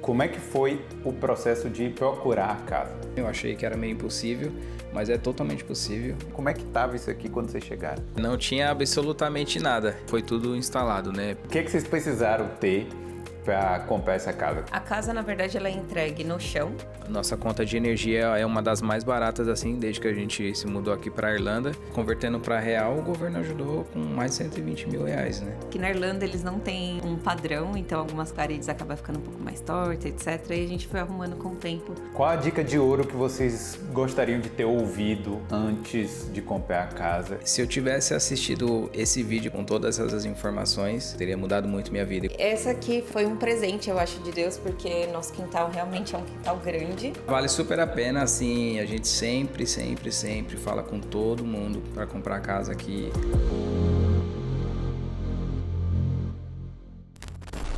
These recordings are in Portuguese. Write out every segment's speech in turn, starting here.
Como é que foi o processo de procurar a casa? Eu achei que era meio impossível, mas é totalmente possível. Como é que estava isso aqui quando vocês chegaram? Não tinha absolutamente nada, foi tudo instalado, né? O que é que vocês precisaram ter para comprar essa casa? A casa, na verdade, ela é entregue no chão. Nossa conta de energia é uma das mais baratas, assim, desde que a gente se mudou aqui para Irlanda. Convertendo para real, o governo ajudou com mais de 120 mil reais, né? Aqui na Irlanda eles não têm um padrão, então algumas paredes acabam ficando um pouco mais tortas, etc. E a gente foi arrumando com o tempo. Qual a dica de ouro que vocês gostariam de ter ouvido antes de comprar a casa? Se eu tivesse assistido esse vídeo com todas essas informações, teria mudado muito minha vida. Essa aqui foi um presente, eu acho, de Deus, porque nosso quintal realmente é um quintal grande. Vale super a pena, assim, a gente sempre fala com todo mundo para comprar casa aqui.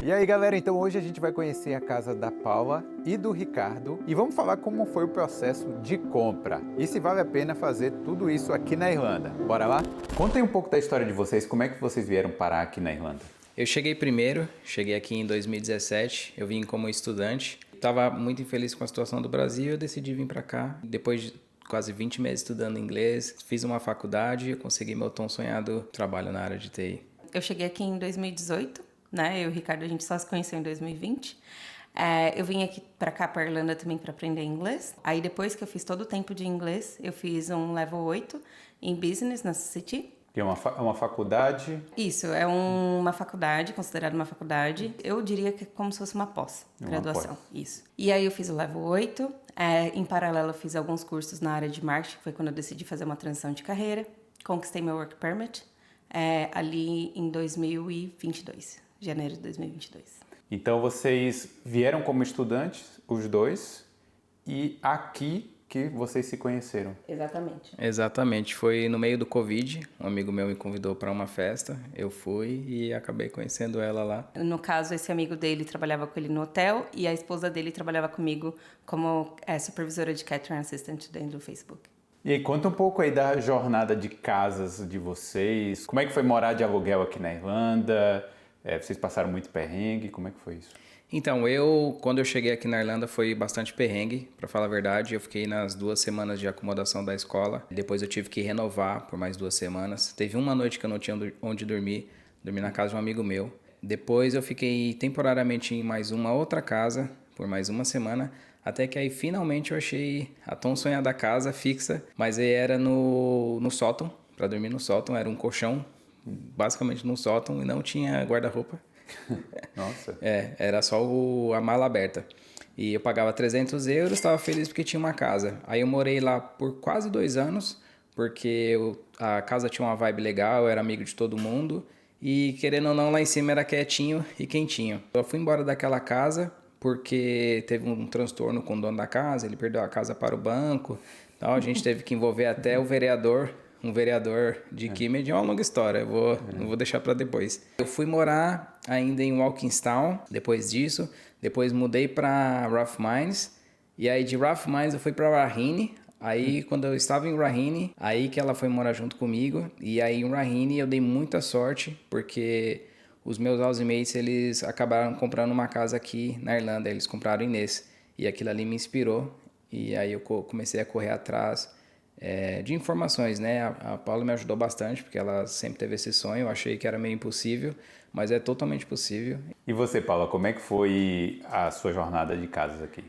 E aí galera, então hoje a gente vai conhecer a casa da Paula e do Ricardo e vamos falar como foi o processo de compra e se vale a pena fazer tudo isso aqui na Irlanda. Bora lá? Contem um pouco da história de vocês, como é que vocês vieram parar aqui na Irlanda? Eu cheguei aqui em 2017, eu vim como estudante. Estava muito infeliz com a situação do Brasil e eu decidi vir para cá. Depois de quase 20 meses estudando inglês, fiz uma faculdade e consegui meu tão sonhado trabalho na área de TI. Eu cheguei aqui em 2018, né? Eu e o Ricardo, a gente só se conheceu em 2020. Eu vim aqui para cá, para Irlanda, também para aprender inglês. Aí depois que eu fiz todo o tempo de inglês, eu fiz um level 8 em Business na City. Que é uma faculdade? Isso, é uma faculdade, considerada uma faculdade. Eu diria que é como se fosse uma pós-graduação. Isso. E aí eu fiz o level 8. Em paralelo, eu fiz alguns cursos na área de marketing, que foi quando eu decidi fazer uma transição de carreira. Conquistei meu work permit ali em 2022, janeiro de 2022. Então vocês vieram como estudantes, os dois, e aqui que vocês se conheceram. Exatamente, foi no meio do Covid, um amigo meu me convidou para uma festa, eu fui e acabei conhecendo ela lá. No caso, esse amigo dele trabalhava com ele no hotel e a esposa dele trabalhava comigo como supervisora de catering assistant dentro do Facebook. E aí, conta um pouco aí da jornada de casas de vocês, como é que foi morar de aluguel aqui na Irlanda, vocês passaram muito perrengue, como é que foi isso? Então, quando eu cheguei aqui na Irlanda, foi bastante perrengue, para falar a verdade. Eu fiquei nas 2 semanas de acomodação da escola. Depois eu tive que renovar por mais 2 semanas. Teve uma noite que eu não tinha onde dormir na casa de um amigo meu. Depois eu fiquei temporariamente em mais uma outra casa, por mais 1 semana, até que aí finalmente eu achei a tão sonhada casa fixa, mas aí era no sótão, para dormir no sótão, era um colchão, basicamente no sótão, e não tinha guarda-roupa. Nossa. Era só a mala aberta. E eu pagava 300 euros, estava feliz porque tinha uma casa. Aí eu morei lá por quase 2 anos, porque a casa tinha uma vibe legal, eu era amigo de todo mundo. E querendo ou não, lá em cima era quietinho e quentinho. Eu fui embora daquela casa porque teve um transtorno com o dono da casa, ele perdeu a casa para o banco. Então a gente teve que envolver até um vereador de Kimmage. É uma longa história, eu vou deixar para depois. Eu fui morar ainda em Walkinstown, depois disso. Depois mudei para Rathmines. E aí de Rathmines eu fui para Raheny. Aí quando eu estava em Raheny, aí que ela foi morar junto comigo. E aí em Raheny eu dei muita sorte, porque os meus housemates, eles acabaram comprando uma casa aqui na Irlanda. Eles compraram Inês. E aquilo ali me inspirou. E aí eu comecei a correr atrás de informações, né? A Paula me ajudou bastante, porque ela sempre teve esse sonho. Eu achei que era meio impossível, mas é totalmente possível. E você, Paula, como é que foi a sua jornada de casas aqui?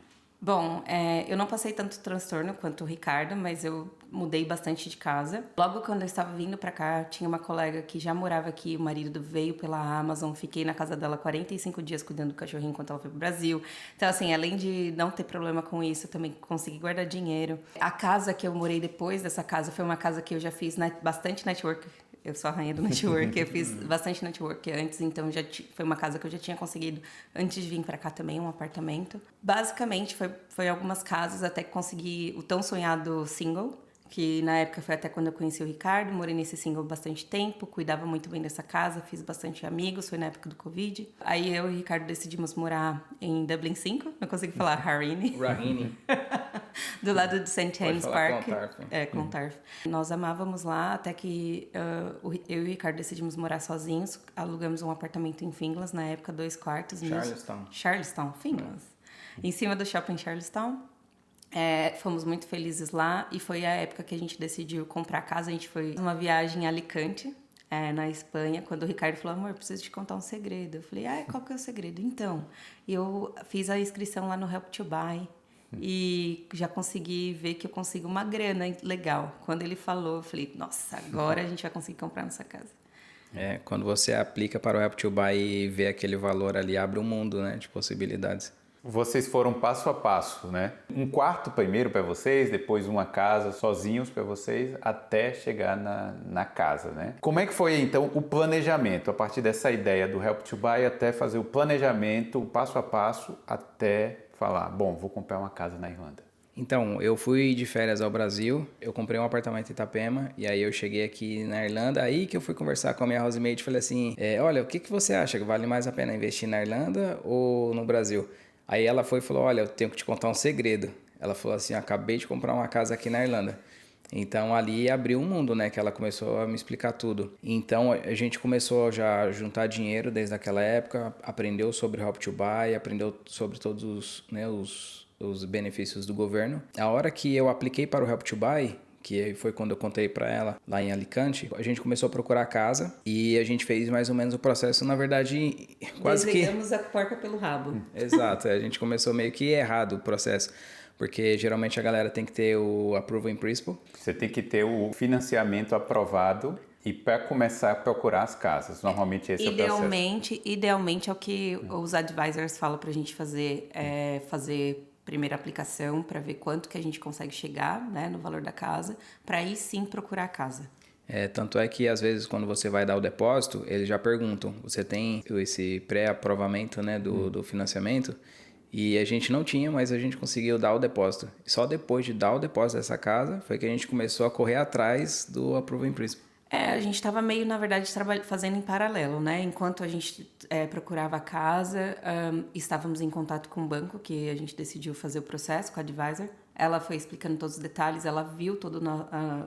Bom, eu não passei tanto transtorno quanto o Ricardo, mas eu mudei bastante de casa. Logo quando eu estava vindo pra cá, tinha uma colega que já morava aqui, o marido veio pela Amazon, fiquei na casa dela 45 dias cuidando do cachorrinho enquanto ela foi pro Brasil. Então, assim, além de não ter problema com isso, eu também consegui guardar dinheiro. A casa que eu morei depois dessa casa foi uma casa que eu já fiz bastante network. Eu sou a rainha do network, eu fiz bastante network antes, então foi uma casa que eu já tinha conseguido antes de vir pra cá também, um apartamento. Basicamente, foi algumas casas até que consegui o tão sonhado single, que na época foi até quando eu conheci o Ricardo, morei nesse single bastante tempo, cuidava muito bem dessa casa, fiz bastante amigos, foi na época do Covid. Aí eu e o Ricardo decidimos morar em Dublin 5, não consigo falar Raheny. Do lado de St. James Park. Clontarf. Nós amávamos lá, até que eu e o Ricardo decidimos morar sozinhos, alugamos um apartamento em Finglas, na época 2 quartos. Charlestown. Charlestown, Finglas. em cima do shopping Charlestown. Fomos muito felizes lá e foi a época que a gente decidiu comprar casa. A gente foi uma viagem em Alicante, na Espanha, quando o Ricardo falou, amor, preciso te contar um segredo. Eu falei, qual que é o segredo? Então, eu fiz a inscrição lá no Help to Buy e já consegui ver que eu consigo uma grana legal. Quando ele falou, eu falei, nossa, agora a gente vai conseguir comprar nossa casa. Quando você aplica para o Help to Buy e vê aquele valor ali, abre um mundo, né, de possibilidades. Vocês foram passo a passo, né? Um quarto primeiro para vocês, depois uma casa sozinhos para vocês, até chegar na casa, né? Como é que foi, então, o planejamento? A partir dessa ideia do Help to Buy até fazer o planejamento, passo a passo, até falar, bom, vou comprar uma casa na Irlanda. Então, eu fui de férias ao Brasil, eu comprei um apartamento em Itapema, e aí eu cheguei aqui na Irlanda, aí que eu fui conversar com a minha housemate e falei assim, olha, o que você acha, que vale mais a pena investir na Irlanda ou no Brasil? Aí ela foi e falou, olha, eu tenho que te contar um segredo. Ela falou assim, acabei de comprar uma casa aqui na Irlanda. Então ali abriu um mundo, né, que ela começou a me explicar tudo. Então a gente começou já a juntar dinheiro desde aquela época, aprendeu sobre Help to Buy, aprendeu sobre todos os benefícios do governo. A hora que eu apliquei para o Help to Buy, que foi quando eu contei para ela lá em Alicante, a gente começou a procurar casa e a gente fez mais ou menos o processo, na verdade, quase que... Desenhamos a porca pelo rabo. Exato, a gente começou meio que errado o processo, porque geralmente a galera tem que ter o Approval in Principle. Você tem que ter o financiamento aprovado e para começar a procurar as casas. Normalmente esse é o processo. Idealmente é o que os advisors falam para a gente fazer, fazer primeira aplicação para ver quanto que a gente consegue chegar, né, no valor da casa, para aí sim procurar a casa. Tanto é que às vezes quando você vai dar o depósito, eles já perguntam, você tem esse pré-aprovamento, né, do financiamento? E a gente não tinha, mas a gente conseguiu dar o depósito. Só depois de dar o depósito dessa casa, foi que a gente começou a correr atrás do Approval in Principle. A gente estava meio, na verdade, fazendo em paralelo, né? Enquanto a gente procurava a casa, estávamos em contato com o banco, que a gente decidiu fazer o processo com a advisor. Ela foi explicando todos os detalhes, ela viu todo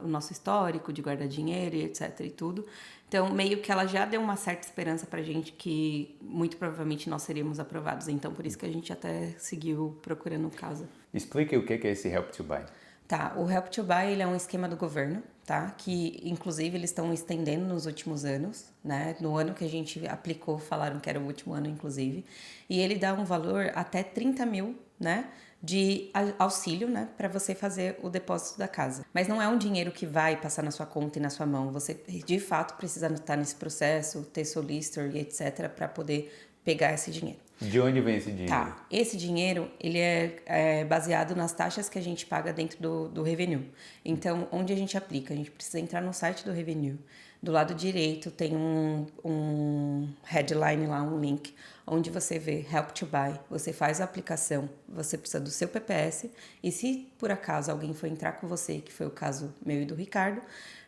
o nosso histórico de guardar dinheiro e etc e tudo. Então, meio que ela já deu uma certa esperança pra gente que muito provavelmente nós seríamos aprovados. Então, por isso que a gente até seguiu procurando casa. Explique o que é esse Help to Buy. Tá, o Help to Buy ele é um esquema do governo, tá? Que inclusive eles estão estendendo nos últimos anos, né? No ano que a gente aplicou, falaram que era o último ano, inclusive. E ele dá um valor até 30 mil, né? De auxílio, né? Para você fazer o depósito da casa. Mas não é um dinheiro que vai passar na sua conta e na sua mão. Você, de fato, precisa estar nesse processo, ter solicitor e etc. para poder pegar esse dinheiro. De onde vem esse dinheiro? Tá, esse dinheiro, ele é baseado nas taxas que a gente paga dentro do Revenue. Então, onde a gente aplica? A gente precisa entrar no site do Revenue. Do lado direito tem um headline lá, um link, onde você vê Help to Buy. Você faz a aplicação, você precisa do seu PPS e se por acaso alguém for entrar com você, que foi o caso meu e do Ricardo,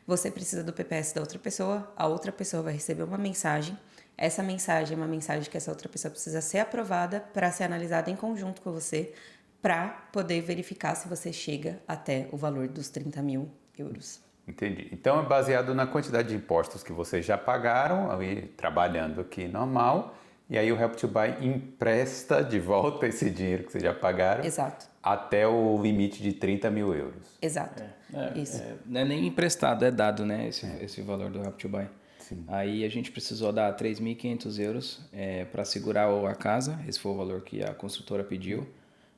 você precisa do PPS da outra pessoa, a outra pessoa vai receber uma mensagem. Essa mensagem é uma mensagem que essa outra pessoa precisa ser aprovada para ser analisada em conjunto com você, para poder verificar se você chega até o valor dos 30 mil euros. Entendi. Então é baseado na quantidade de impostos que vocês já pagaram, ali trabalhando aqui normal, e aí o Help to Buy empresta de volta esse dinheiro que vocês já pagaram. Exato. Até o limite de 30 mil euros. Exato. Isso. Não é nem emprestado, é dado, né, esse valor do Help to Buy. Sim. Aí a gente precisou dar 3.500 euros para segurar a casa. Esse foi o valor que a construtora pediu.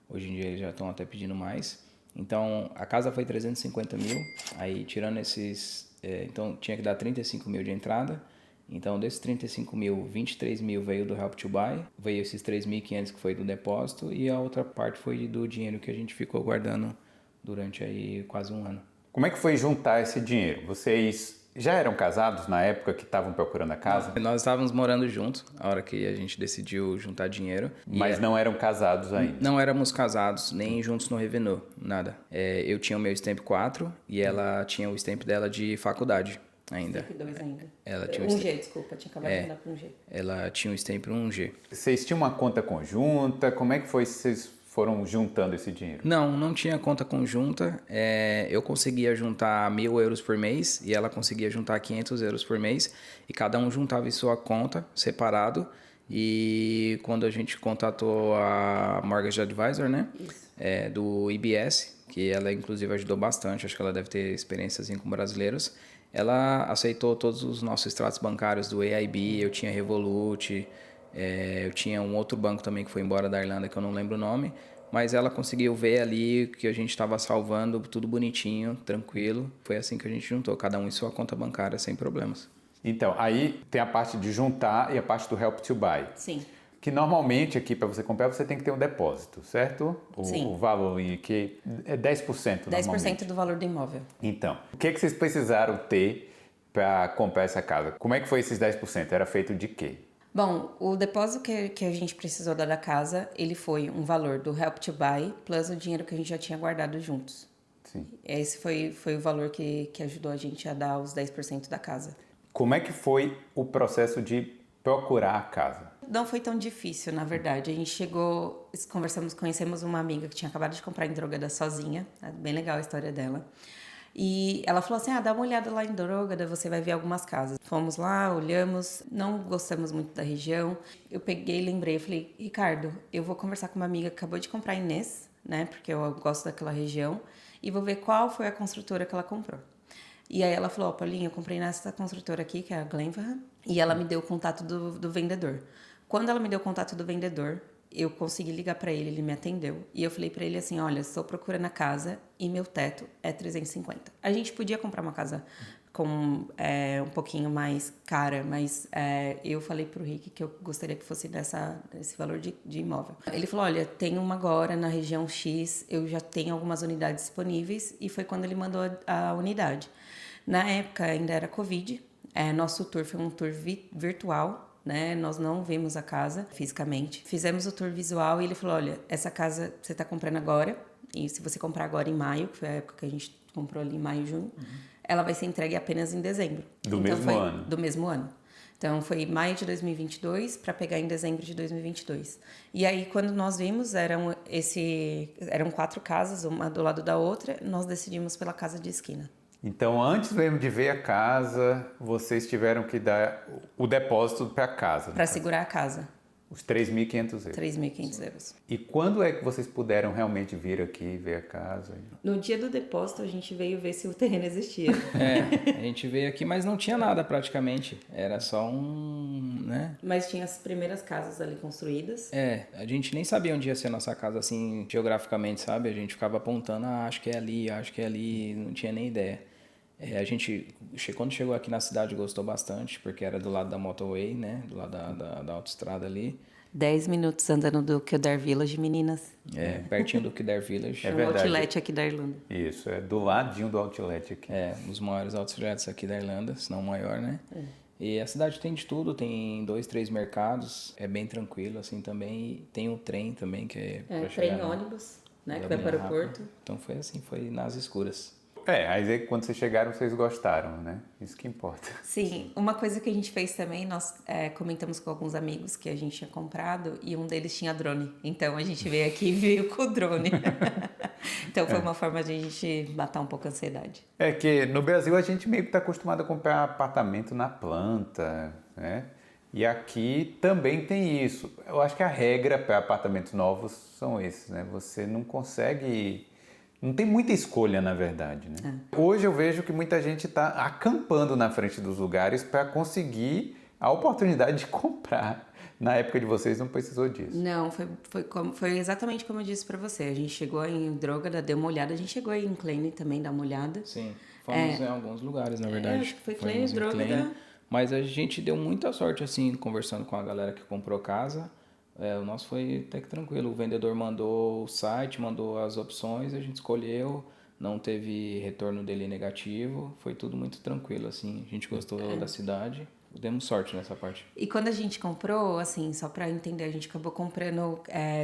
Hoje em dia eles já estão até pedindo mais. Então a casa foi 350 mil. Aí tirando esses... então tinha que dar 35 mil de entrada. Então desses 35 mil, 23 mil veio do Help to Buy. Veio esses 3.500 que foi do depósito. E a outra parte foi do dinheiro que a gente ficou guardando durante aí quase um ano. Como é que foi juntar esse dinheiro? Vocês já eram casados na época que estavam procurando a casa? Nós estávamos morando juntos, a hora que a gente decidiu juntar dinheiro. Mas não eram casados ainda? Não éramos casados, nem juntos no Revenue, nada. Eu tinha o meu Stamp 4 e ela tinha o Stamp dela de faculdade ainda. Stamp 2 ainda. Ela tinha 1G, desculpa, tinha acabado de mandar para 1G. Ela tinha o Stamp 1G. Vocês tinham uma conta conjunta? Como é que foi se vocês foram juntando esse dinheiro? Não tinha conta conjunta. Eu conseguia juntar 1.000 euros por mês e ela conseguia juntar 500 euros por mês. E cada um juntava em sua conta, separado. E quando a gente contatou a Mortgage Advisor, né? Isso. Do IBS, que ela inclusive ajudou bastante, acho que ela deve ter experiência assim com brasileiros. Ela aceitou todos os nossos extratos bancários do AIB, eu tinha Revolut, eu tinha um outro banco também que foi embora da Irlanda, que eu não lembro o nome, mas ela conseguiu ver ali que a gente estava salvando tudo bonitinho, tranquilo. Foi assim que a gente juntou, cada um em sua conta bancária, sem problemas. Então, aí tem a parte de juntar e a parte do Help to Buy. Sim. Que normalmente aqui para você comprar você tem que ter um depósito, certo? Sim. O valor que é 10% normalmente. 10% do valor do imóvel. Então, o que vocês precisaram ter para comprar essa casa? Como é que foi esses 10%? Era feito de quê? Bom, o depósito que a gente precisou dar da casa, ele foi um valor do Help to Buy plus o dinheiro que a gente já tinha guardado juntos. Sim. Esse foi o valor que ajudou a gente a dar os 10% da casa. Como é que foi o processo de procurar a casa? Não foi tão difícil, na verdade. A gente chegou, conhecemos uma amiga que tinha acabado de comprar em Drogada sozinha. É bem legal a história dela. E ela falou assim, dá uma olhada lá em Drogada, você vai ver algumas casas. Fomos lá, olhamos, não gostamos muito da região. Eu peguei, lembrei, eu falei, Ricardo, eu vou conversar com uma amiga que acabou de comprar em Inês, né? Porque eu gosto daquela região. E vou ver qual foi a construtora que ela comprou. E aí ela falou, Paulinha, eu comprei nessa construtora aqui, que é a Glenfarra, e ela me deu o contato do vendedor. Quando ela me deu o contato do vendedor, eu consegui ligar para ele me atendeu. E eu falei para ele assim, olha, estou procurando a casa e meu teto é 350. A gente podia comprar uma casa com um pouquinho mais cara, mas eu falei pro Rick que eu gostaria que fosse desse valor de imóvel. Ele falou, olha, tem uma agora na região X, eu já tenho algumas unidades disponíveis, e foi quando ele mandou a unidade. Na época ainda era Covid, nosso tour foi um tour virtual, né? Nós não vimos a casa fisicamente. Fizemos o tour visual e ele falou, olha, essa casa você está comprando agora, e se você comprar agora em maio, que foi a época que a gente comprou ali em maio, junho, ela vai ser entregue apenas em dezembro. Do mesmo ano? Do mesmo ano. Então, foi maio de 2022 para pegar em dezembro de 2022. E aí, quando nós vimos, eram 4 casas, uma do lado da outra, nós decidimos pela casa de esquina. Então, antes mesmo de ver a casa, vocês tiveram que dar o depósito para a casa. Para segurar a casa. Os 3.500 euros. 3.500 euros. E quando é que vocês puderam realmente vir aqui ver a casa? No dia do depósito, a gente veio ver se o terreno existia. A gente veio aqui, mas não tinha nada praticamente. Era só né? Mas tinha as primeiras casas ali construídas. A gente nem sabia onde ia ser a nossa casa, assim, geograficamente, sabe? A gente ficava apontando, acho que é ali, não tinha nem ideia. A gente, quando chegou aqui na cidade, gostou bastante, porque era do lado da motorway, né? Do lado da autoestrada ali. 10 minutos andando do Kildare Village, meninas. Pertinho do Kildare Village. É verdade. Outlet aqui da Irlanda. Isso, é do ladinho do outlet aqui. Um dos maiores outlets aqui da Irlanda, se não o maior, né? E a cidade tem de tudo, tem 2, 3 mercados, é bem tranquilo, assim, também. E tem o trem também, que é pra chegar... Trem ônibus, né? Que vai para o porto. Então foi assim, foi nas escuras. Aí quando vocês chegaram, vocês gostaram, né? Isso que importa. Sim, uma coisa que a gente fez também, nós comentamos com alguns amigos que a gente tinha comprado e um deles tinha drone. Então a gente veio aqui e veio com o drone. Então foi uma forma de a gente matar um pouco a ansiedade. É que no Brasil a gente meio que está acostumado a comprar apartamento na planta, né? E aqui também tem isso. Eu acho que a regra para apartamentos novos são esses, né? Você não consegue... Não tem muita escolha, na verdade, né? Hoje eu vejo que muita gente está acampando na frente dos lugares para conseguir a oportunidade de comprar. Na época de vocês não precisou disso. Não, foi exatamente como eu disse para você. A gente chegou em Drogada, deu uma olhada. A gente chegou aí em Klein também, dar uma olhada. Sim, fomos em alguns lugares, na verdade. Acho que foi Klein, Drogada. Mas a gente deu muita sorte, assim, conversando com a galera que comprou casa. O nosso foi até que tranquilo. O vendedor mandou o site, mandou as opções, a gente escolheu, não teve retorno dele negativo, foi tudo muito tranquilo, assim. A gente gostou da cidade, demos sorte nessa parte. E quando a gente comprou, assim, só para entender, a gente acabou comprando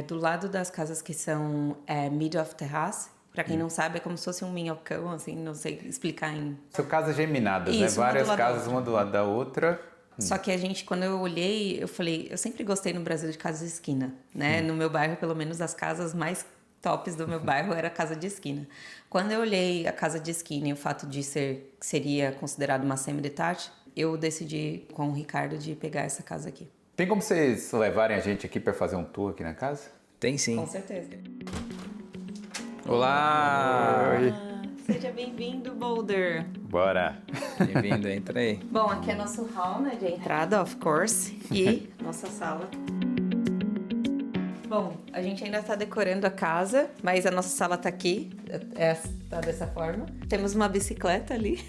do lado das casas que são mid of terrace. Para quem não sabe, é como se fosse um minhocão, assim, não sei explicar em... São casas geminadas, né? Várias casas, uma do lado da outra... Só que quando eu olhei, eu falei, eu sempre gostei no Brasil de casa de esquina, né? No meu bairro, pelo menos, as casas mais tops do meu bairro era casa de esquina. Quando eu olhei a casa de esquina e o fato de seria considerado uma semi-detached, eu decidi com o Ricardo de pegar essa casa aqui. Tem como vocês levarem a gente aqui para fazer um tour aqui na casa? Tem sim. Com certeza. Olá! Oi. Seja bem-vindo, Boulder. Bora! Bem-vindo, entra aí. Bom, aqui é nosso hall, né, de entrada, of course, e nossa sala. Bom, a gente ainda tá decorando a casa, mas a nossa sala tá aqui, tá dessa forma. Temos uma bicicleta ali,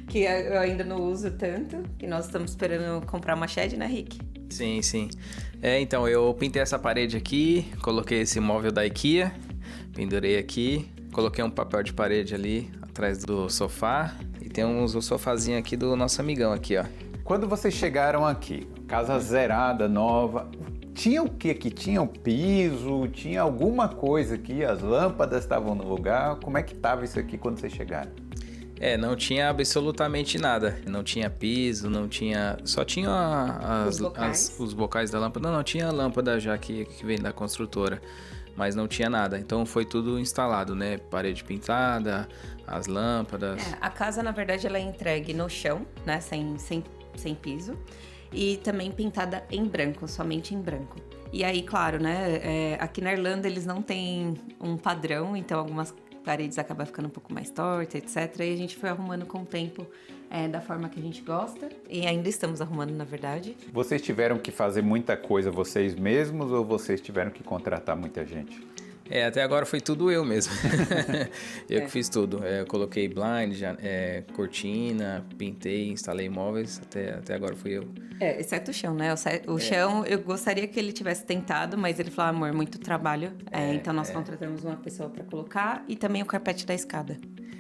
que eu ainda não uso tanto, e nós estamos esperando comprar uma shed, né, Rick? Sim, sim. Então, eu pintei essa parede aqui, coloquei esse móvel da IKEA, pendurei aqui, coloquei um papel de parede ali atrás do sofá e tem um sofazinho aqui do nosso amigão aqui, ó. Quando vocês chegaram aqui, casa zerada, nova, tinha o que aqui? Tinha o piso? Tinha alguma coisa aqui? As lâmpadas estavam no lugar? Como é que estava isso aqui quando vocês chegaram? Não tinha absolutamente nada. Não tinha piso, não tinha... Só tinha os bocais da lâmpada. Não tinha a lâmpada já que vem da construtora. Mas não tinha nada. Então foi tudo instalado, né? Parede pintada, as lâmpadas. A casa, na verdade, ela é entregue no chão, né? Sem piso. E também pintada em branco, somente em branco. E aí, claro, né? Aqui na Irlanda eles não têm um padrão, então algumas paredes acabam ficando um pouco mais tortas, etc. E a gente foi arrumando com o tempo da forma que a gente gosta. E ainda estamos arrumando, na verdade. Vocês tiveram que fazer muita coisa vocês mesmos ou vocês tiveram que contratar muita gente? Até agora foi tudo eu mesmo. Eu que fiz tudo. Eu coloquei blind, cortina, pintei, instalei móveis. Até agora fui eu. Exceto o chão, né? O chão, eu gostaria que ele tivesse tentado, mas ele falou, amor, muito trabalho. Então nós contratamos uma pessoa para colocar e também o carpete da escada.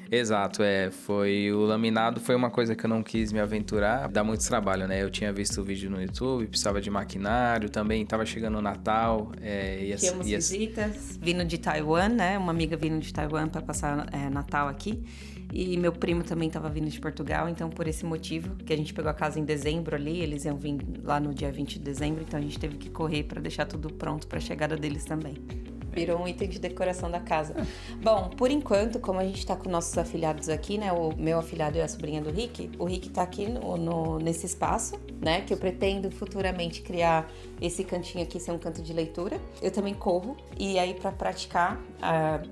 Exato, foi o laminado, foi uma coisa que eu não quis me aventurar, dá muito trabalho, né? Eu tinha visto o vídeo no YouTube, precisava de maquinário, também estava chegando o Natal. Tínhamos visitas vindo de Taiwan, né? Uma amiga vindo de Taiwan para passar Natal aqui. E meu primo também estava vindo de Portugal, então por esse motivo, que a gente pegou a casa em dezembro ali, eles iam vir lá no dia 20 de dezembro, então a gente teve que correr para deixar tudo pronto para a chegada deles também. Virou um item de decoração da casa. Bom, por enquanto, como a gente tá com nossos afilhados aqui, né? O meu afilhado e a sobrinha do Rick. O Rick tá aqui nesse espaço, né? Que eu pretendo futuramente criar esse cantinho aqui ser um canto de leitura. Eu também corro. E aí, pra praticar,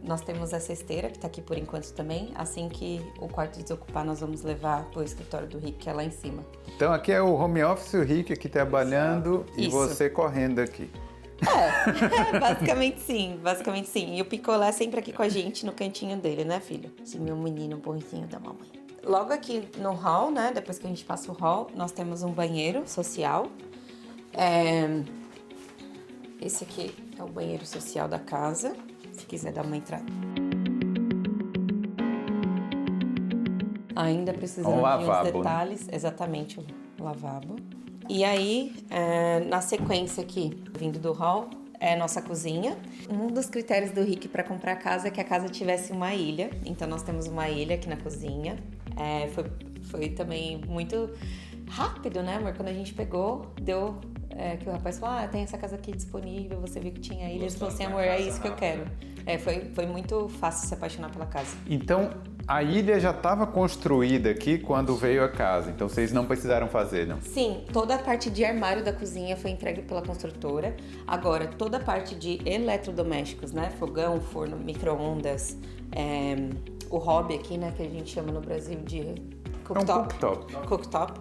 nós temos essa esteira, que tá aqui por enquanto também. Assim que o quarto desocupar, nós vamos levar pro escritório do Rick, que é lá em cima. Então aqui é o home office, o Rick aqui trabalhando e você correndo aqui. Basicamente sim. E o Picolé sempre aqui com a gente no cantinho dele, né, filho? Esse meu menino bonzinho da mamãe. Logo aqui no hall, né, depois que a gente passa o hall, nós temos um banheiro social. Esse aqui é o banheiro social da casa, se quiser dar uma entrada. Ainda precisamos de uns detalhes. Né? Exatamente, o lavabo. E aí, na sequência aqui, vindo do hall, é a nossa cozinha. Um dos critérios do Rick para comprar a casa é que a casa tivesse uma ilha. Então, nós temos uma ilha aqui na cozinha. Foi também muito rápido, né, amor? Quando a gente pegou, deu... que o rapaz falou, tem essa casa aqui disponível, você viu que tinha ilha. Ele falou assim, amor, é isso que eu quero. Foi muito fácil se apaixonar pela casa. Então, a ilha já estava construída aqui quando veio a casa, então vocês não precisaram fazer, não? Sim, toda a parte de armário da cozinha foi entregue pela construtora. Agora, toda a parte de eletrodomésticos, né? Fogão, forno, micro-ondas, o hobby aqui, né? Que a gente chama no Brasil de cooktop.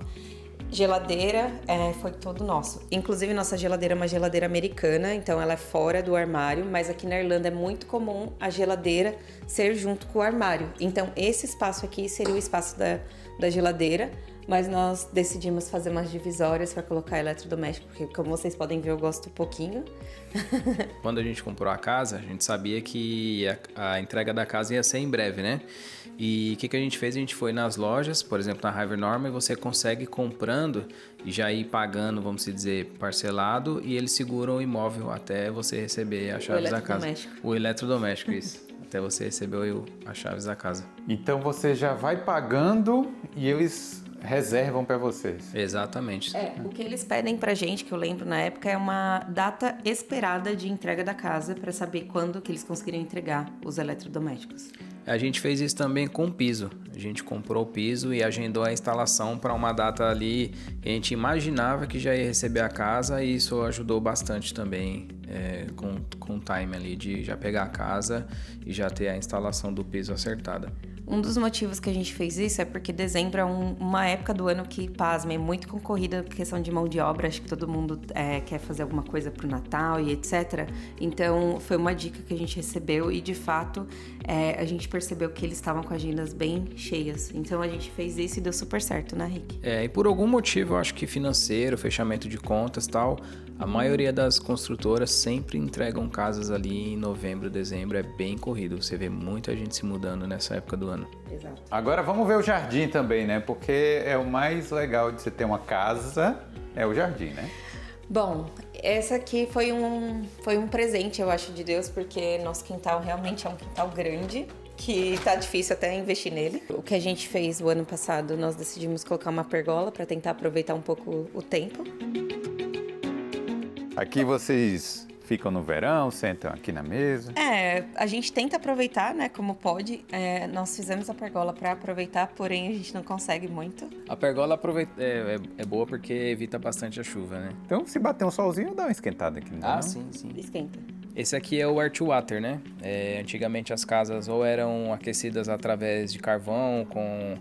Geladeira foi todo nosso. Inclusive, nossa geladeira é uma geladeira americana, então ela é fora do armário, mas aqui na Irlanda é muito comum a geladeira ser junto com o armário. Então, esse espaço aqui seria o espaço da geladeira, mas nós decidimos fazer umas divisórias para colocar eletrodoméstico, porque, como vocês podem ver, eu gosto um pouquinho. Quando a gente comprou a casa, a gente sabia que a entrega da casa ia ser em breve, né? E o que a gente fez? A gente foi nas lojas, por exemplo, na Harvey Norman, e você consegue comprando e já ir pagando, vamos dizer, parcelado, e eles seguram o imóvel até você receber as chaves da casa. O eletrodoméstico, isso. Até você receber as chaves da casa. Então você já vai pagando e eles reservam para vocês. Exatamente. O que eles pedem pra gente, que eu lembro na época, é uma data esperada de entrega da casa para saber quando que eles conseguiriam entregar os eletrodomésticos. A gente fez isso também com o piso. A gente comprou o piso e agendou a instalação para uma data ali que a gente imaginava que já ia receber a casa, e isso ajudou bastante também com o time ali de já pegar a casa e já ter a instalação do piso acertada. Um dos motivos que a gente fez isso é porque dezembro é uma época do ano que, pasma, é muito concorrida por questão de mão de obra. Acho que todo mundo quer fazer alguma coisa pro Natal e etc. Então, foi uma dica que a gente recebeu e, de fato, a gente percebeu que eles estavam com agendas bem cheias. Então, a gente fez isso e deu super certo, né, Rick? E por algum motivo, eu acho que financeiro, fechamento de contas e tal, a maioria das construtoras sempre entregam casas ali em novembro, dezembro, é bem corrido. Você vê muita gente se mudando nessa época do ano. Exato. Agora vamos ver o jardim também, né? Porque é o mais legal de você ter uma casa, é o jardim, né? Bom, essa aqui foi um presente, eu acho, de Deus, porque nosso quintal realmente é um quintal grande, que tá difícil até investir nele. O que a gente fez o ano passado, nós decidimos colocar uma pergola para tentar aproveitar um pouco o tempo. Aqui vocês ficam no verão, sentam aqui na mesa. A gente tenta aproveitar, né, como pode. Nós fizemos a pergola para aproveitar, porém a gente não consegue muito. A pergola é boa porque evita bastante a chuva, né? Então, se bater um solzinho, dá uma esquentada aqui, não? Sim. Esquenta. Esse aqui é o air to water, né? Antigamente as casas ou eram aquecidas através de carvão com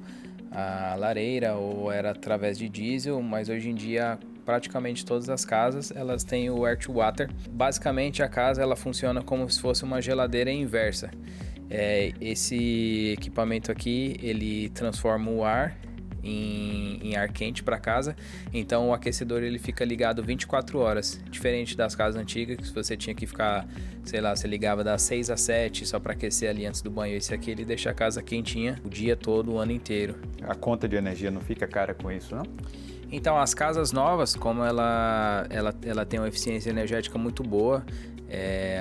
a lareira ou era através de diesel, mas hoje em dia praticamente todas as casas elas têm o air to water. Basicamente a casa ela funciona como se fosse uma geladeira inversa. Esse equipamento aqui ele transforma o ar em ar quente para casa, então o aquecedor ele fica ligado 24 horas, diferente das casas antigas que você tinha que ficar, sei lá, você ligava das 6 às 7 só para aquecer ali antes do banho. Esse aqui ele deixa a casa quentinha o dia todo, o ano inteiro. A conta de energia não fica cara com isso, não? Então, as casas novas, como ela tem uma eficiência energética muito boa,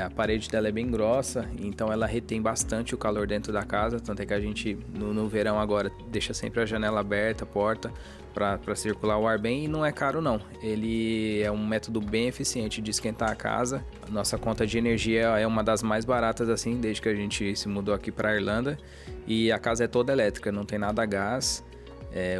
a parede dela é bem grossa, então ela retém bastante o calor dentro da casa, tanto é que a gente, no verão agora, deixa sempre a janela aberta, a porta, para circular o ar bem, e não é caro não. Ele é um método bem eficiente de esquentar a casa. Nossa conta de energia é uma das mais baratas, assim, desde que a gente se mudou aqui para a Irlanda, e a casa é toda elétrica, não tem nada a gás.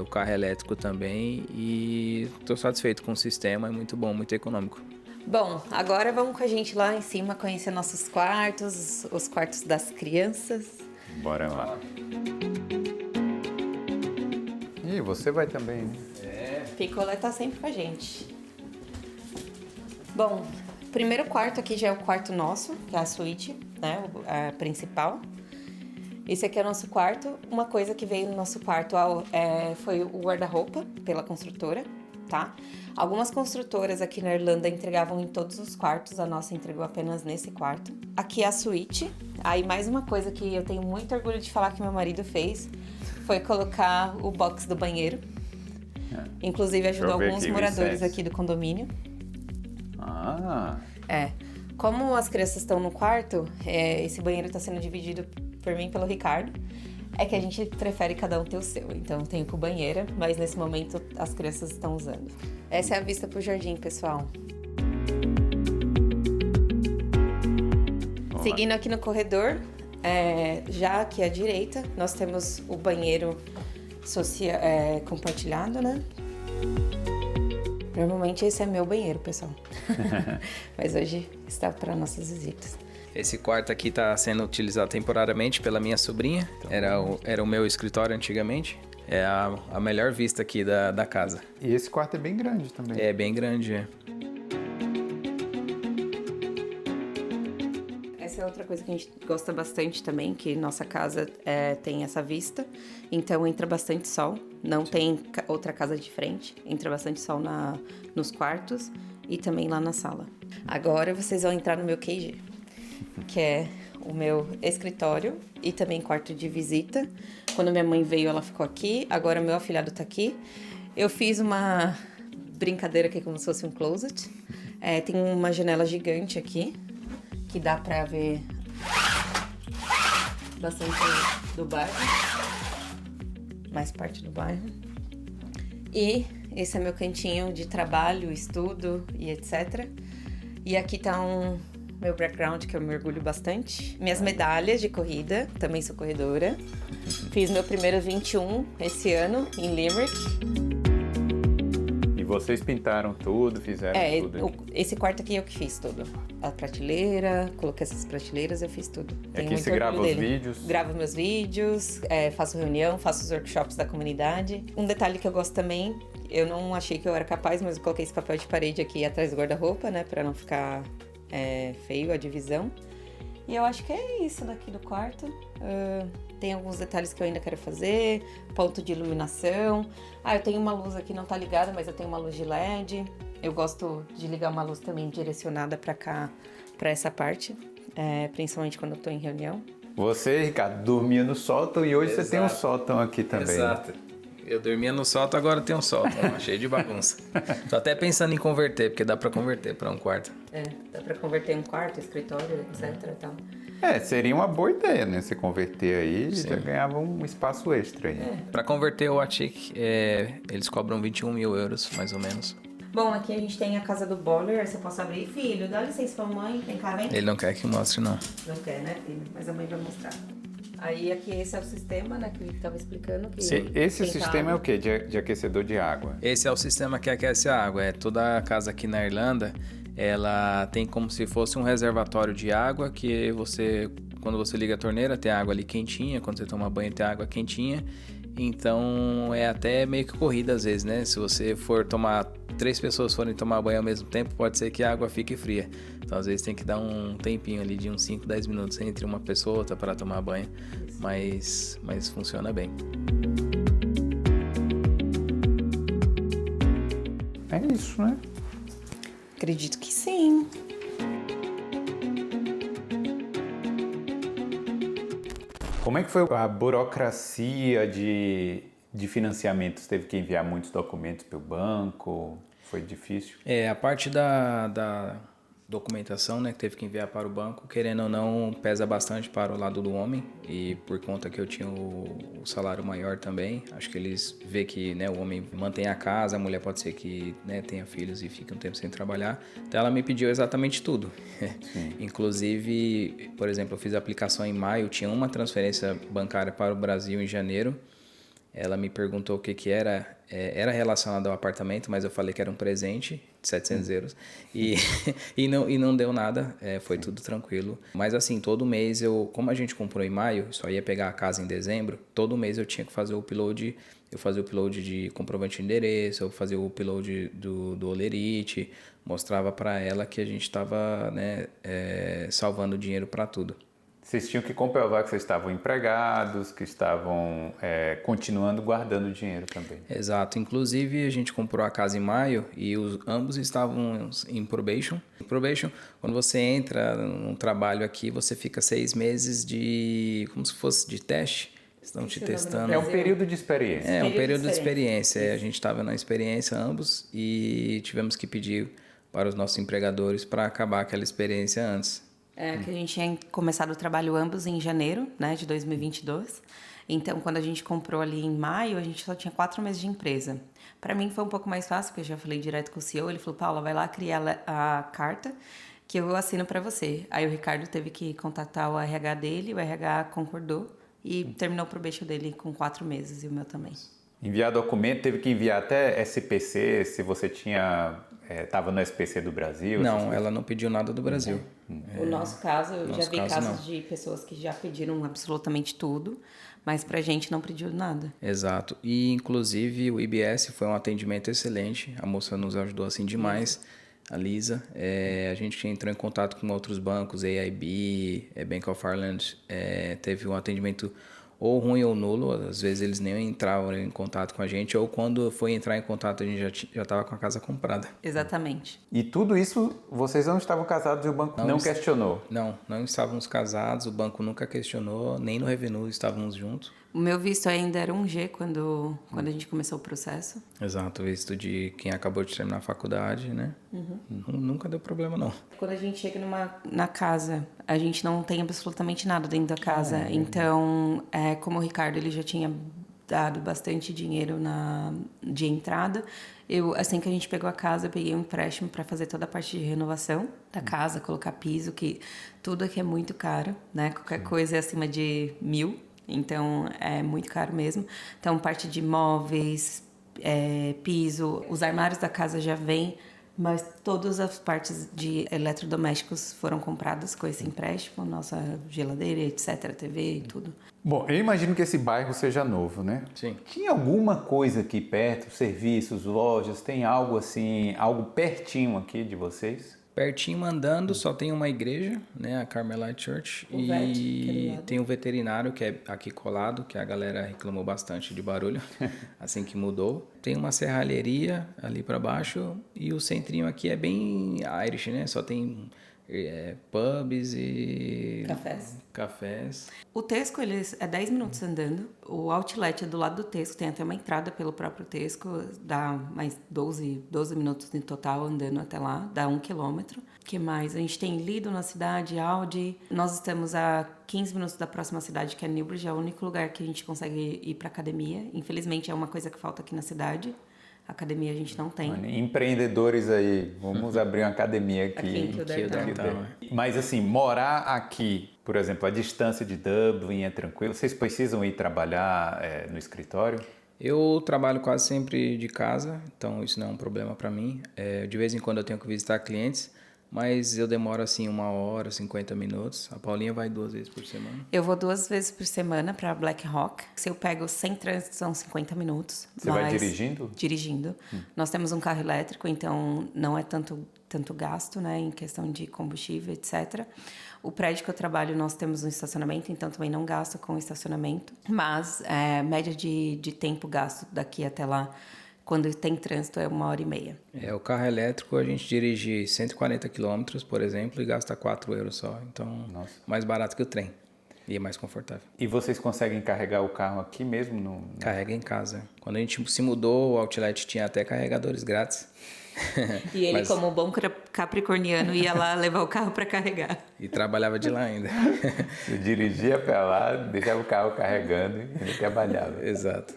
O carro é elétrico também, e estou satisfeito com o sistema, é muito bom, muito econômico. Bom, agora vamos com a gente lá em cima conhecer nossos quartos, os quartos das crianças. Bora lá. E você vai também, né? Picolé tá sempre com a gente. Bom, o primeiro quarto aqui já é o quarto nosso, que é a suíte, né, a principal. Esse aqui é o nosso quarto. Uma coisa que veio no nosso quarto foi o guarda-roupa pela construtora, tá? Algumas construtoras aqui na Irlanda entregavam em todos os quartos, a nossa entregou apenas nesse quarto. Aqui é a suíte. Aí mais uma coisa que eu tenho muito orgulho de falar que meu marido fez foi colocar o box do banheiro. Inclusive ajudou alguns moradores aqui do condomínio. Como as crianças estão no quarto, esse banheiro está sendo dividido por mim e pelo Ricardo. É que a gente prefere cada um ter o seu. Então eu tenho com banheira, mas nesse momento as crianças estão usando. Essa é a vista pro jardim, pessoal. Seguindo aqui no corredor, já aqui à direita, nós temos o banheiro compartilhado, né? Normalmente esse é meu banheiro, pessoal. Mas hoje está para nossas visitas. Esse quarto aqui está sendo utilizado temporariamente pela minha sobrinha. Era o meu escritório antigamente. É a melhor vista aqui da casa. E esse quarto é bem grande também. É bem grande, Essa é outra coisa que a gente gosta bastante também, que nossa casa tem essa vista. Então entra bastante sol. Não tem outra casa de frente. Entra bastante sol nos quartos e também lá na sala. Agora vocês vão entrar no meu QG, que é o meu escritório e também quarto de visita. Quando minha mãe veio, ela ficou aqui. Agora meu afilhado tá aqui. Eu fiz uma brincadeira aqui como se fosse um closet. Tem uma janela gigante aqui, que dá pra ver bastante do bairro. Mais parte do bairro. E esse é meu cantinho de trabalho, estudo e etc. E aqui tá meu background, que eu me orgulho bastante. Minhas medalhas de corrida, também sou corredora. Fiz meu primeiro 21 esse ano, em Limerick. E vocês pintaram tudo, fizeram tudo? Esse quarto aqui eu que fiz tudo. A prateleira, coloquei essas prateleiras, eu fiz tudo. E aqui você grava os vídeos? Gravo meus vídeos, faço reunião, faço os workshops da comunidade. Um detalhe que eu gosto também, eu não achei que eu era capaz, mas eu coloquei esse papel de parede aqui atrás do guarda-roupa, né? Pra não ficar feio a divisão. E eu acho que é isso daqui do quarto. Tem alguns detalhes que eu ainda quero fazer, ponto de iluminação. Eu tenho uma luz aqui, não tá ligada, mas eu tenho uma luz de LED. Eu gosto de ligar uma luz também direcionada pra cá, pra essa parte, principalmente quando eu tô em reunião. Você, Ricardo, dormia no sótão e hoje você tem um sótão aqui também. Exato. Eu dormia no sótão, agora tem um sótão, cheio de bagunça. Tô até pensando em converter, porque dá pra converter pra um quarto. Dá pra converter um quarto, escritório, etc. e tal. Seria uma boa ideia, né? Você converter aí e já ganhava um espaço extra aí. Pra converter o Atik, eles cobram 21 mil euros, mais ou menos. Bom, aqui a gente tem a casa do boiler, você pode abrir. Filho, dá licença pra mamãe, vem cá, vem. Ele não quer que mostre, não. Não quer, né, filho? Mas a mãe vai mostrar. Aí aqui esse é o sistema, né, que ele estava explicando. Que Esse sistema é o quê? De aquecedor de água? Esse é o sistema que aquece a água. Toda a casa aqui na Irlanda, ela tem como se fosse um reservatório de água que você, quando você liga a torneira, tem água ali quentinha, quando você toma banho tem água quentinha. Então é até meio que corrida às vezes, né? Se você for tomar, 3 pessoas forem tomar banho ao mesmo tempo, pode ser que a água fique fria. Então às vezes tem que dar um tempinho ali de uns 5, 10 minutos entre uma pessoa e outra para tomar banho, mas funciona bem. É isso, né? Acredito que sim. Como é que foi a burocracia de financiamento? Você teve que enviar muitos documentos para o banco? Foi difícil? A parte da documentação, né, que teve que enviar para o banco, querendo ou não, pesa bastante para o lado do homem, e por conta que eu tinha o salário maior também, acho que eles vê que, né, o homem mantém a casa, a mulher pode ser que, né, tenha filhos e fique um tempo sem trabalhar, então ela me pediu exatamente tudo. Inclusive, por exemplo, eu fiz a aplicação em maio, tinha uma transferência bancária para o Brasil em janeiro. Ela me perguntou o que era. Era relacionado ao apartamento, mas eu falei que era um presente de 700 euros. E não deu nada, foi tudo tranquilo. Mas assim, todo mês como a gente comprou em maio, só ia pegar a casa em dezembro, todo mês eu tinha que fazer o upload. Eu fazia o upload de comprovante de endereço, eu fazia o upload do Olerite, mostrava para ela que a gente estava, né, salvando dinheiro para tudo. Vocês tinham que comprovar que vocês estavam empregados, que estavam continuando guardando dinheiro também. Exato. Inclusive, a gente comprou a casa em maio e ambos estavam em probation. Probation, quando você entra num trabalho aqui, você fica 6 meses como se fosse de teste. Estão te testando. É um período de experiência. É um período de experiência. A gente estava na experiência ambos e tivemos que pedir para os nossos empregadores para acabar aquela experiência antes. Que a gente tinha começado o trabalho ambos em janeiro, né, de 2022. Então, quando a gente comprou ali em maio, a gente só tinha 4 meses de empresa. Para mim foi um pouco mais fácil, porque eu já falei direto com o CEO. Ele falou, Paula, vai lá criar a carta que eu assino para você. Aí o Ricardo teve que contatar o RH dele, o RH concordou e terminou o probation dele com 4 meses e o meu também. Enviar documento, teve que enviar até SPC, se você estava no SPC do Brasil? Não, ela não pediu nada do Brasil. O nosso caso, eu já vi casos de pessoas que já pediram absolutamente tudo, mas pra gente não pediu nada. Exato. E, inclusive, o IBS foi um atendimento excelente. A moça nos ajudou assim demais, a Lisa. A gente entrou em contato com outros bancos, AIB, Bank of Ireland. Teve um atendimento ou ruim ou nulo, às vezes eles nem entravam em contato com a gente, ou quando foi entrar em contato a gente já estava com a casa comprada. Exatamente. E tudo isso, vocês não estavam casados e o banco não questionou? Não estávamos casados, o banco nunca questionou, nem no Revenue estávamos juntos. O meu visto ainda era 1G quando a gente começou o processo. Exato, visto de quem acabou de terminar a faculdade, né? Nunca deu problema, não. Quando a gente chega na casa, a gente não tem absolutamente nada dentro da casa. Então, como o Ricardo ele já tinha dado bastante dinheiro de entrada. Assim que a gente pegou a casa, eu peguei um empréstimo para fazer toda a parte de renovação da casa, colocar piso, que tudo aqui é muito caro, né? Qualquer coisa é acima de 1.000, então é muito caro mesmo. Então, parte de móveis, piso, os armários da casa já vêm, mas todas as partes de eletrodomésticos foram compradas com esse empréstimo, nossa geladeira, etc, TV e tudo. Bom, eu imagino que esse bairro seja novo, né? Sim. Tinha alguma coisa aqui perto, serviços, lojas, tem algo assim, algo pertinho aqui de vocês? Pertinho andando, só tem uma igreja, né, a Carmelite Church, O VET, que é do e lado. tem o veterinário, que é aqui colado, que a galera reclamou bastante de barulho, assim que mudou. Tem uma serralheria ali para baixo, e o centrinho aqui é bem Irish, né, só tem pubs e... Cafés. O Tesco, ele é 10 minutos andando. O outlet é do lado do Tesco, tem até uma entrada pelo próprio Tesco, dá mais 12 minutos em total andando até lá, dá 1 quilômetro. O que mais? A gente tem Lidl na cidade, Aldi. Nós estamos a 15 minutos da próxima cidade, que é Newbridge, é o único lugar que a gente consegue ir para academia. Infelizmente, é uma coisa que falta aqui na cidade. Academia a gente não tem. Olha, empreendedores aí, vamos abrir uma academia aqui. Aqui em Kildare. Mas assim, morar aqui, por exemplo, a distância de Dublin é tranquilo? Vocês precisam ir trabalhar no escritório? Eu trabalho quase sempre de casa, então isso não é um problema para mim. De vez em quando eu tenho que visitar clientes, mas eu demoro assim 1 hora, 50 minutos. A Paulinha vai 2 vezes por semana. Eu vou 2 vezes por semana para Black Rock. Se eu pego sem trânsito, são 50 minutos. Você vai dirigindo? Dirigindo. Nós temos um carro elétrico, então não é tanto gasto, né, em questão de combustível, etc. O prédio que eu trabalho, nós temos um estacionamento, então também não gasto com estacionamento. Mas média de tempo gasto daqui até lá, quando tem trânsito, é 1h30. O carro elétrico a gente dirige 140 quilômetros, por exemplo, e gasta 4 euros só. Então, mais barato que o trem. E é mais confortável. E vocês conseguem carregar o carro aqui mesmo? Carrega em casa. Quando a gente se mudou, o outlet tinha até carregadores grátis. E ele, como bom capricorniano, ia lá levar o carro para carregar. E trabalhava de lá ainda. Você dirigia para lá, deixava o carro carregando e ele trabalhava. Exato.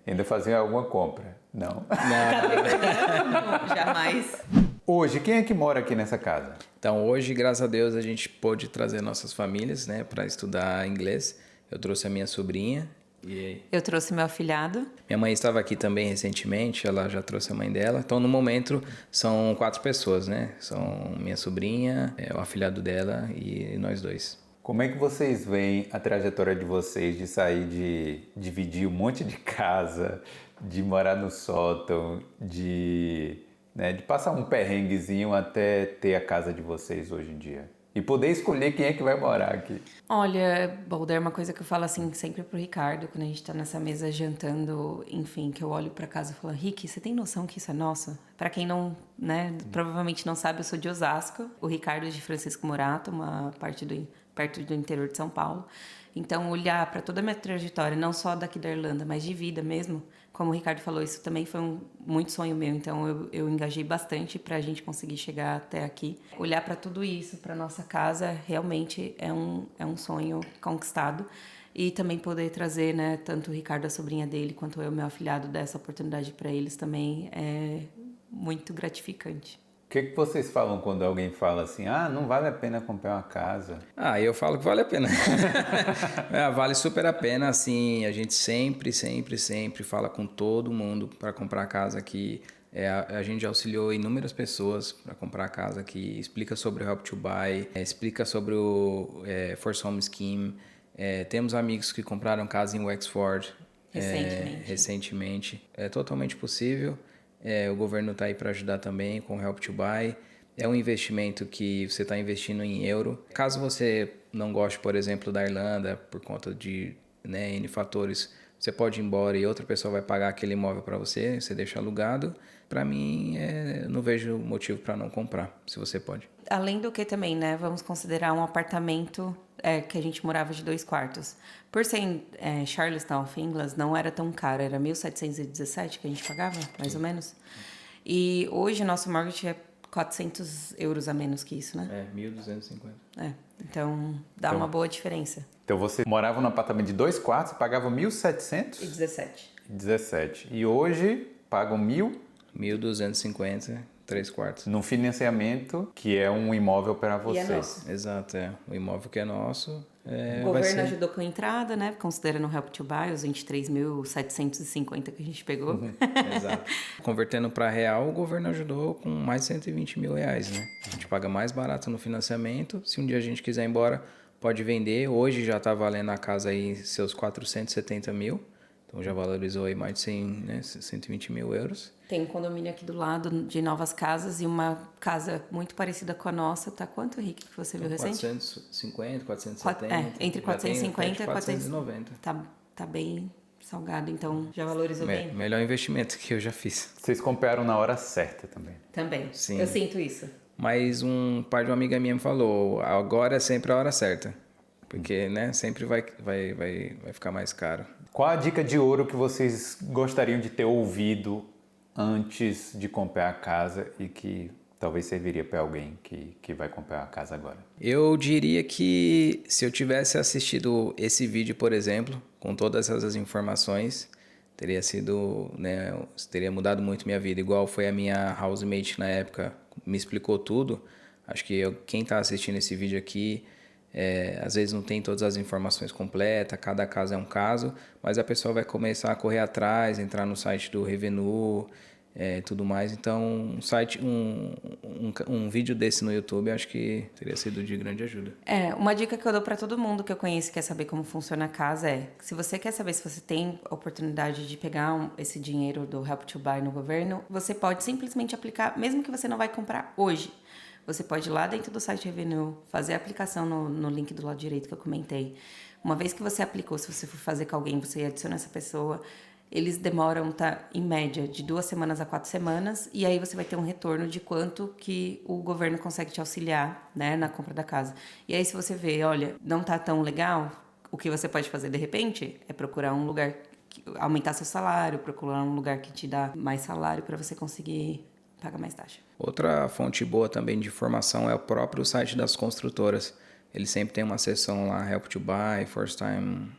Ainda fazia alguma compra? Não. Não, jamais. Hoje, quem é que mora aqui nessa casa? Então, hoje, graças a Deus, a gente pôde trazer nossas famílias, né, para estudar inglês. Eu trouxe a minha sobrinha. Eu trouxe meu afilhado. Minha mãe estava aqui também recentemente, ela já trouxe a mãe dela. Então, no momento, são 4 pessoas, né? São minha sobrinha, o afilhado dela e nós 2. Como é que vocês veem a trajetória de vocês de sair de dividir um monte de casa, de morar no sótão, de passar um perrenguezinho até ter a casa de vocês hoje em dia? E poder escolher quem é que vai morar aqui. Olha, Boulder, é uma coisa que eu falo assim sempre pro Ricardo, quando a gente tá nessa mesa jantando, enfim, que eu olho pra casa e falo, Rick, você tem noção que isso é nosso? Pra quem não, né, provavelmente não sabe, eu sou de Osasco, o Ricardo é de Francisco Morato, uma parte perto do interior de São Paulo. Então, olhar para toda a minha trajetória, não só daqui da Irlanda, mas de vida mesmo, como o Ricardo falou, isso também foi muito sonho meu. Então, eu engajei bastante para a gente conseguir chegar até aqui. Olhar para tudo isso, para nossa casa, realmente é um sonho conquistado. E também poder trazer, né, tanto o Ricardo, a sobrinha dele, quanto eu, meu afilhado, dessa oportunidade para eles também é muito gratificante. O que vocês falam quando alguém fala assim, não vale a pena comprar uma casa? Eu falo que vale a pena. Vale super a pena, assim, a gente sempre fala com todo mundo para comprar casa aqui. A gente já auxiliou inúmeras pessoas para comprar a casa aqui, explica sobre o Help to Buy, explica sobre o Force Home Scheme. Temos amigos que compraram casa em Wexford recentemente. É totalmente possível. O governo está aí para ajudar também com o Help to Buy. É um investimento que você está investindo em euro. Caso você não goste, por exemplo, da Irlanda, por conta de N fatores, você pode ir embora e outra pessoa vai pagar aquele imóvel para você, você deixa alugado. Para mim, não vejo motivo para não comprar, se você pode. Além do que também, né, vamos considerar um apartamento que a gente morava de 2 quartos. Por ser em Charlestown, Finglas, não era tão caro, era 1.717 que a gente pagava, mais ou menos. E hoje nosso mortgage é €400 a menos que isso, né? 1.250. Então dá uma boa diferença. Então você morava num apartamento de 2 quartos e pagava 1.700? E 17. 17. E hoje pagam 1.000 1.250, 3 quartos. num financiamento que é um imóvel para E vocês. é nosso. Exato, o imóvel que é nosso. O governo ajudou com a entrada, né? Considerando o Help to Buy, os 23.750 que a gente pegou. Exato. Convertendo para real, o governo ajudou com mais de 120 mil reais, né? A gente paga mais barato no financiamento. Se um dia a gente quiser ir embora, pode vender. Hoje já está valendo a casa aí seus 470 mil. Então já valorizou aí mais de 100, né, 120 mil euros. Tem um condomínio aqui do lado de novas casas e uma casa muito parecida com a nossa. Tá quanto, Rick, que você viu recente? 450, 470. Entre 450 e 490. Tá bem salgado, então já valorizou bem? Melhor investimento que eu já fiz. Vocês compraram na hora certa também. Também. Sim. Eu sinto isso. Mas um pai de uma amiga minha me falou, agora é sempre a hora certa. Porque, né, sempre vai ficar mais caro. Qual a dica de ouro que vocês gostariam de ter ouvido antes de comprar a casa e que talvez serviria para alguém que vai comprar a casa agora? Eu diria que se eu tivesse assistido esse vídeo, por exemplo, com todas essas informações, teria sido, né, teria mudado muito minha vida. Igual foi a minha housemate na época, me explicou tudo. Acho que quem está assistindo esse vídeo aqui, às vezes não tem todas as informações completas, cada caso é um caso, mas a pessoa vai começar a correr atrás, entrar no site do Revenue, tudo mais. Então, um vídeo desse no YouTube, acho que teria sido de grande ajuda. Uma dica que eu dou para todo mundo que eu conheço e quer saber como funciona a casa é, se você quer saber se você tem oportunidade de pegar esse dinheiro do Help to Buy no governo, você pode simplesmente aplicar, mesmo que você não vai comprar hoje. Você pode ir lá dentro do site Revenue, fazer a aplicação no link do lado direito que eu comentei. Uma vez que você aplicou, se você for fazer com alguém, você adiciona essa pessoa, eles demoram, em média, de 2 semanas a 4 semanas, e aí você vai ter um retorno de quanto que o governo consegue te auxiliar, né, na compra da casa. E aí se você vê, olha, não tá tão legal, o que você pode fazer de repente é procurar um lugar, aumentar seu salário, procurar um lugar que te dá mais salário para você conseguir paga mais taxa. Outra fonte boa também de informação é o próprio site das construtoras. Eles sempre tem uma seção lá, Help to Buy, First Time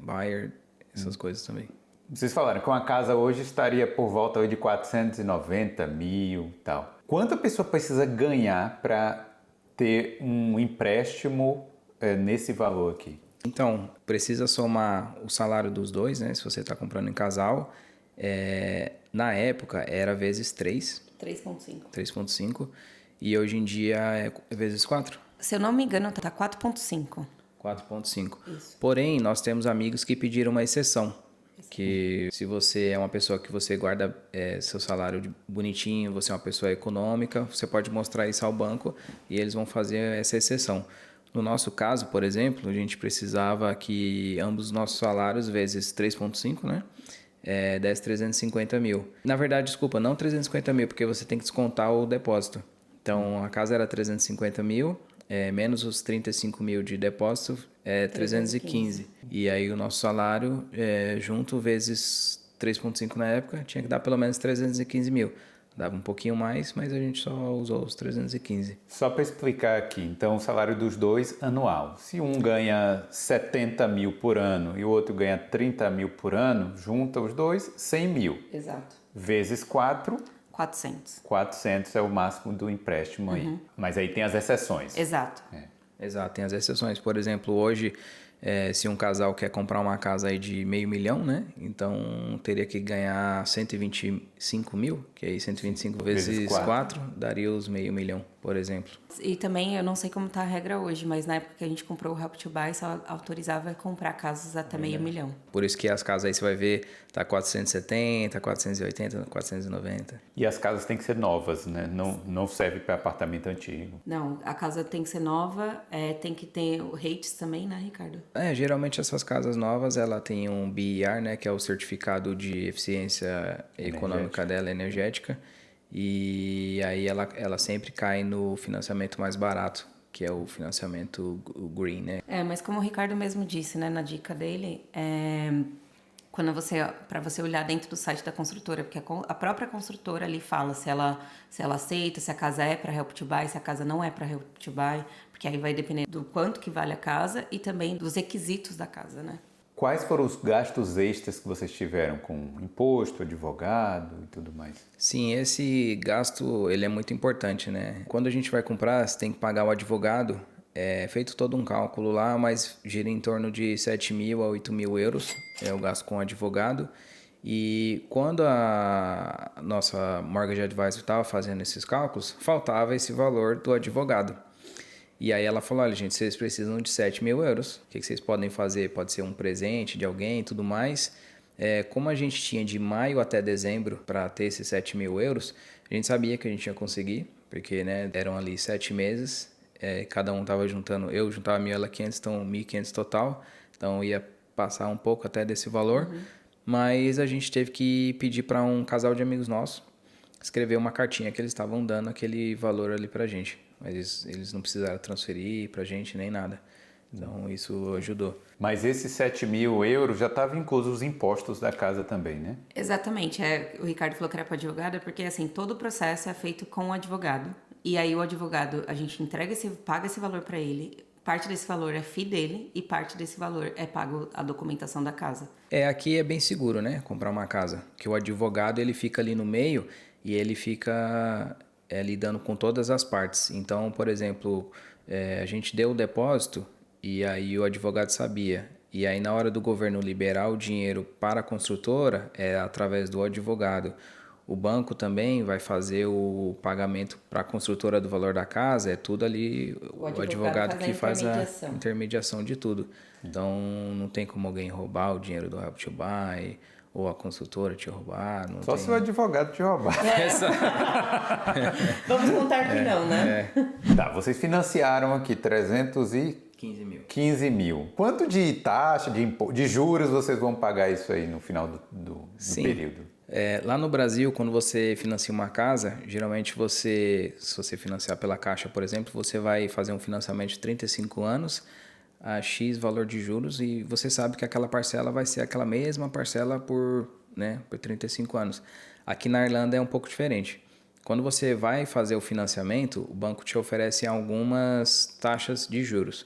Buyer, essas coisas também. Vocês falaram que uma casa hoje estaria por volta de 490 mil e tal. Quanto a pessoa precisa ganhar para ter um empréstimo nesse valor aqui? Então, precisa somar o salário dos dois, né? Se você está comprando em casal. Na época era vezes 3. 3,5. 3,5. E hoje em dia é vezes 4. Se eu não me engano, tá 4,5. 4,5. Isso. Porém, nós temos amigos que pediram uma exceção. Que se você é uma pessoa que você guarda seu salário bonitinho, você é uma pessoa econômica, você pode mostrar isso ao banco e eles vão fazer essa exceção. No nosso caso, por exemplo, a gente precisava que ambos os nossos salários vezes 3,5, né? Desse 350 mil. Na verdade, desculpa, não 350 mil, porque você tem que descontar o depósito. Então, a casa era 350 mil, menos os 35 mil de depósito, 315. E aí, o nosso salário, junto vezes 3,5 na época, tinha que dar pelo menos 315 mil. Dava um pouquinho mais, mas a gente só usou os 315. Só para explicar aqui, então o salário dos dois anual. Se um ganha 70 mil por ano e o outro ganha 30 mil por ano, junta os dois, 100 mil. Exato. Vezes 4, 400. 400 é o máximo do empréstimo aí. Mas aí tem as exceções. Exato. Exato, tem as exceções. Por exemplo, hoje, se um casal quer comprar uma casa aí de $500 mil, né? Então, teria que ganhar 125 mil, que aí 125 vezes 4 daria os $500 mil, por exemplo. E também, eu não sei como tá a regra hoje, mas na época que a gente comprou o Help to Buy, só autorizava comprar casas até $500 mil. Por isso que as casas aí você vai ver, tá 470, 480, 490. E as casas têm que ser novas, né? Não serve para apartamento antigo. Não, a casa tem que ser nova, tem que ter o rates também, né, Ricardo? Geralmente essas casas novas, ela tem um BER, né, que é o certificado de eficiência econômica dela, energética, e aí ela sempre cai no financiamento mais barato, que é o financiamento green, né? Mas como o Ricardo mesmo disse, né, na dica dele, para você olhar dentro do site da construtora, porque a própria construtora ali fala se ela aceita, se a casa é para Help to Buy, se a casa não é para Help to Buy, porque aí vai depender do quanto que vale a casa e também dos requisitos da casa, né? Quais foram os gastos extras que vocês tiveram com imposto, advogado e tudo mais? Sim, esse gasto ele é muito importante, né? Quando a gente vai comprar, você tem que pagar o advogado. É feito todo um cálculo lá, mas gira em torno de 7 mil a 8 mil euros é o gasto com o advogado. E quando a nossa mortgage advisor estava fazendo esses cálculos, faltava esse valor do advogado. E aí ela falou, olha gente, vocês precisam de 7 mil euros. O que vocês podem fazer? Pode ser um presente de alguém e tudo mais. Como a gente tinha de maio até dezembro para ter esses 7 mil euros, a gente sabia que a gente ia conseguir, porque né, eram ali 7 meses, cada um estava juntando, eu juntava 1.000, ela 500, então 1.500 total, então ia passar um pouco até desse valor, mas a gente teve que pedir para um casal de amigos nossos escrever uma cartinha que eles estavam dando aquele valor ali pra gente, mas eles não precisaram transferir pra gente nem nada. Então isso ajudou. Mas esses 7 mil euros já estavam inclusos os impostos da casa também, né? Exatamente. O Ricardo falou que era para advogado, porque assim, todo o processo é feito com o advogado. E aí o advogado, a gente paga esse valor para ele. Parte desse valor é FII dele e parte desse valor é pago a documentação da casa. Aqui é bem seguro, né? Comprar uma casa. Que o advogado ele fica ali no meio e ele fica lidando com todas as partes. Então, por exemplo, a gente deu o depósito e aí o advogado sabia. E aí na hora do governo liberar o dinheiro para a construtora, é através do advogado. O banco também vai fazer o pagamento para a construtora do valor da casa, é tudo ali o advogado que faz a intermediação de tudo. Então não tem como alguém roubar o dinheiro do Help to Buy ou a construtora te roubar. Não Só tem... se o advogado te roubar. Vamos contar que não, né? Tá, vocês financiaram aqui 315 mil. Quanto de taxa, de juros vocês vão pagar isso aí no final do período? Lá no Brasil, quando você financia uma casa, geralmente se você financiar pela Caixa, por exemplo, você vai fazer um financiamento de 35 anos a X valor de juros e você sabe que aquela parcela vai ser aquela mesma parcela por 35 anos. Aqui na Irlanda é um pouco diferente. Quando você vai fazer o financiamento, o banco te oferece algumas taxas de juros.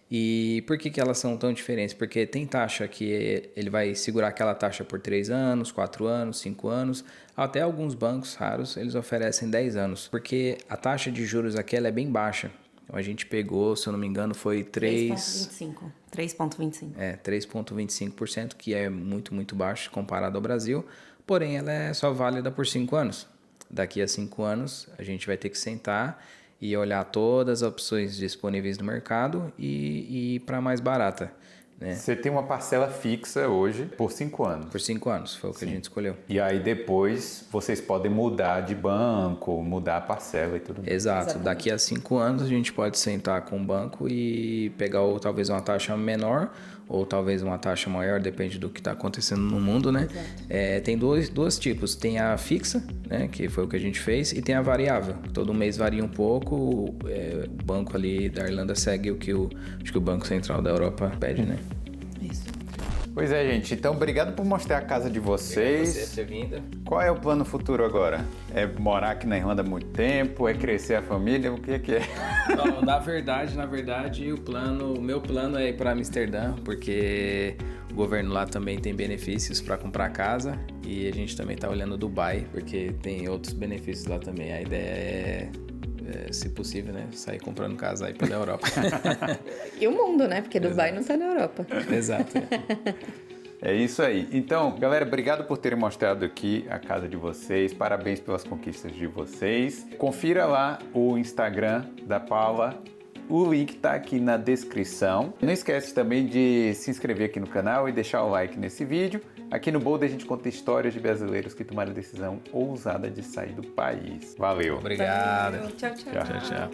E por que elas são tão diferentes? Porque tem taxa que ele vai segurar aquela taxa por 3 anos, 4 anos, 5 anos. Até alguns bancos raros, eles oferecem 10 anos. Porque a taxa de juros aqui ela é bem baixa. Então, a gente pegou, se eu não me engano, foi 3,25%. 3,25%, que é muito, muito baixo comparado ao Brasil. Porém, ela é só válida por 5 anos. Daqui a 5 anos, a gente vai ter que sentar e olhar todas as opções disponíveis no mercado e ir para mais barata. Né? Você tem uma parcela fixa hoje por 5 anos. Por 5 anos, foi o que a gente escolheu. E aí depois vocês podem mudar de banco, mudar a parcela e tudo mais. Exato. Daqui a 5 anos a gente pode sentar com o banco e pegar talvez uma taxa menor ou talvez uma taxa maior, depende do que está acontecendo no mundo, né? Tem dois tipos. Tem a fixa, né, que foi o que a gente fez, e tem a variável. Todo mês varia um pouco. O banco ali da Irlanda segue o que acho que o Banco Central da Europa pede, né? Isso. Pois é, gente. Então, obrigado por mostrar a casa de vocês. Obrigado você ter vindo. Qual é o plano futuro agora? É morar aqui na Irlanda há muito tempo? É crescer a família? O que é que é? Não, na verdade, o meu plano é ir para Amsterdã, porque o governo lá também tem benefícios para comprar casa e a gente também está olhando Dubai, porque tem outros benefícios lá também. A ideia se possível, né, sair comprando casa aí pela Europa. E o mundo, né? Porque Dubai não tá na Europa. Exato. É isso aí. Então, galera, obrigado por terem mostrado aqui a casa de vocês. Parabéns pelas conquistas de vocês. Confira lá o Instagram da Paula. O link tá aqui na descrição. Não esquece também de se inscrever aqui no canal e deixar o like nesse vídeo. Aqui no Bold a gente conta histórias de brasileiros que tomaram a decisão ousada de sair do país. Valeu! Obrigado. Tchau, tchau. Tchau, tchau.